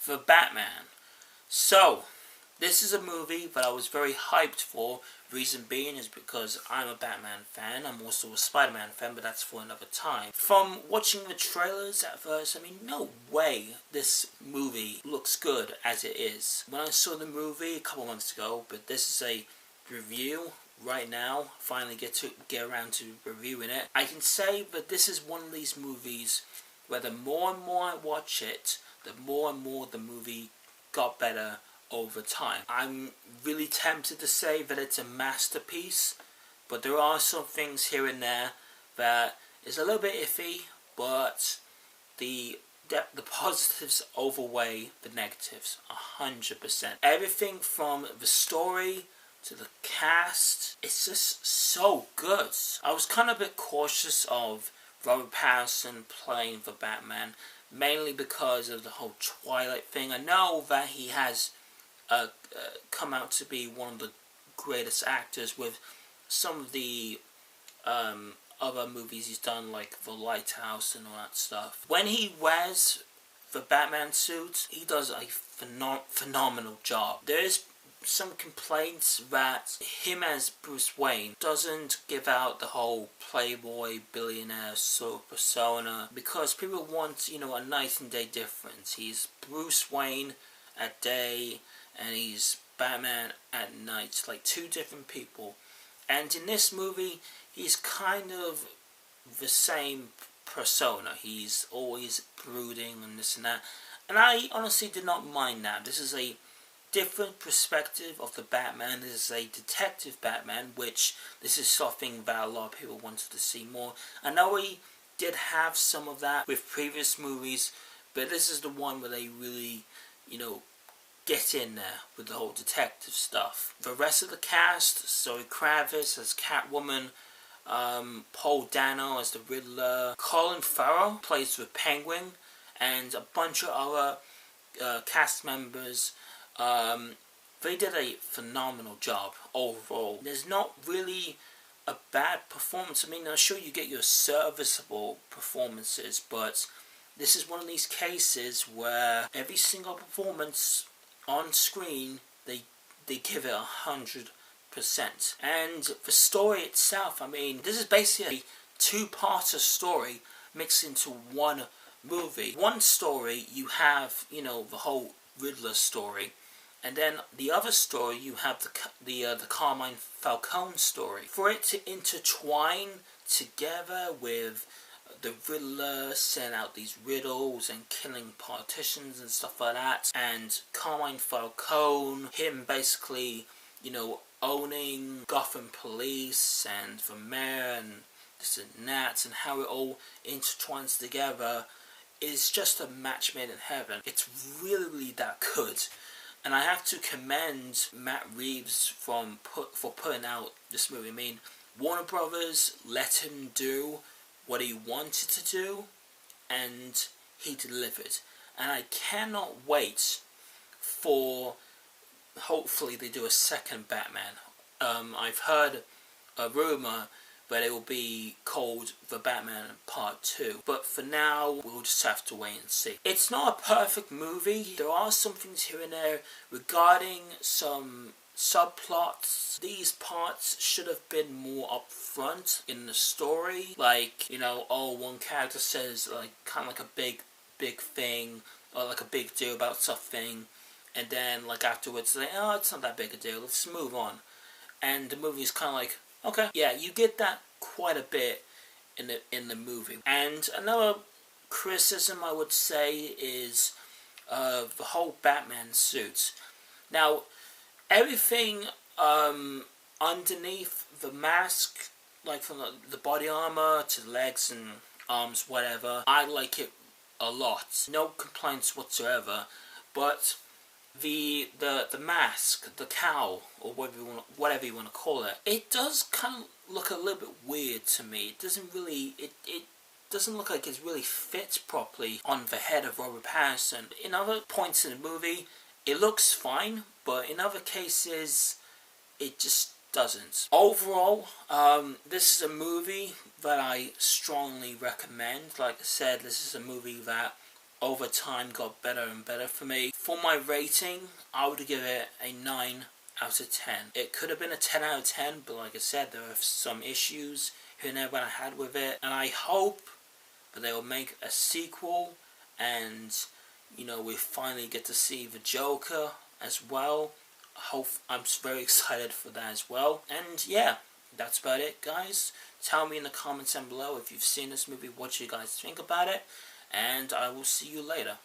The Batman. So, this is a movie that I was very hyped for. Reason being is because I'm a Batman fan. I'm also a Spider-Man fan, but that's for another time. From watching the trailers at first, I mean, no way this movie looks good as it is. When I saw the movie a couple months ago, but this is a review right now, finally get around to reviewing it. I can say that this is one of these movies where the more and more I watch it, the more and more the movie got better over time. I'm really tempted to say that it's a masterpiece, but there are some things here and there that is a little bit iffy, but the positives outweigh the negatives 100%. Everything from the story to the cast, it's just so good. I was kind of a bit cautious of Robert Pattinson playing the Batman, mainly because of the whole Twilight thing. I know that he has come out to be one of the greatest actors with some of the other movies he's done, like The Lighthouse and all that stuff. When he wears the Batman suit, he does a phenomenal job. There's some complaints that him as Bruce Wayne doesn't give out the whole playboy billionaire sort of persona, because people want, you know, a night and day difference. He's Bruce Wayne at day and he's Batman at night, like two different people. And in this movie, he's kind of the same persona. He's always brooding and this and that, and I honestly did not mind that. This is a different perspective of the Batman. This is a detective Batman, which this is something that a lot of people wanted to see more. I know we did have some of that with previous movies, but this is the one where they really, you know, get in there with the whole detective stuff. The rest of the cast, Zoe Kravitz as Catwoman, Paul Dano as the Riddler, Colin Farrell plays the Penguin, and a bunch of other cast members. They did a phenomenal job overall. There's not really a bad performance. I mean, I'm sure you get your serviceable performances, but this is one of these cases where every single performance on screen, they give it 100%. And the story itself, I mean, this is basically a two-parter story mixed into one movie. One story, you have, you know, the whole Riddler story, and then the other story, you have the Carmine Falcone story. For it to intertwine together with the Riddler sending out these riddles and killing politicians and stuff like that, and Carmine Falcone, him basically, you know, owning Gotham Police and the mayor and this and that, and how it all intertwines together, is just a match made in heaven. It's really that good. And I have to commend Matt Reeves for putting out this movie. I mean, Warner Brothers let him do what he wanted to do, and he delivered. And I cannot wait for, hopefully they do a second Batman. I've heard a rumour that it will be called The Batman Part 2. But for now, we'll just have to wait and see. It's not a perfect movie. There are some things here and there regarding some subplots. These parts should have been more upfront in the story. Like, you know, oh, one character says, like, kind of like a big thing, or like a big deal about something, and then, like, afterwards, they, oh, it's not that big a deal, let's move on. And the movie's kind of like, okay, yeah, you get that quite a bit in the movie. And another criticism I would say is the whole Batman suit. Now, everything underneath the mask, like from the body armor to the legs and arms, whatever, I like it a lot. No complaints whatsoever. But the mask, the cowl, or whatever you want to call it, it does kind of look a little bit weird to me. It doesn't really, it doesn't look like it really fits properly on the head of Robert Pattinson. In other points in the movie, it looks fine, but in other cases, it just doesn't. Overall, this is a movie that I strongly recommend. Like I said, this is a movie that over time got better and better for me. For my rating, I would give it a 9 out of 10. It could have been a 10 out of 10, but like I said, there are some issues here and there that I had with it, and I hope that they will make a sequel, and you know, we finally get to see the Joker as well. I'm very excited for that as well. And yeah, that's about it, guys. Tell me in the comments down below if you've seen this movie, what you guys think about it, and I will see you later.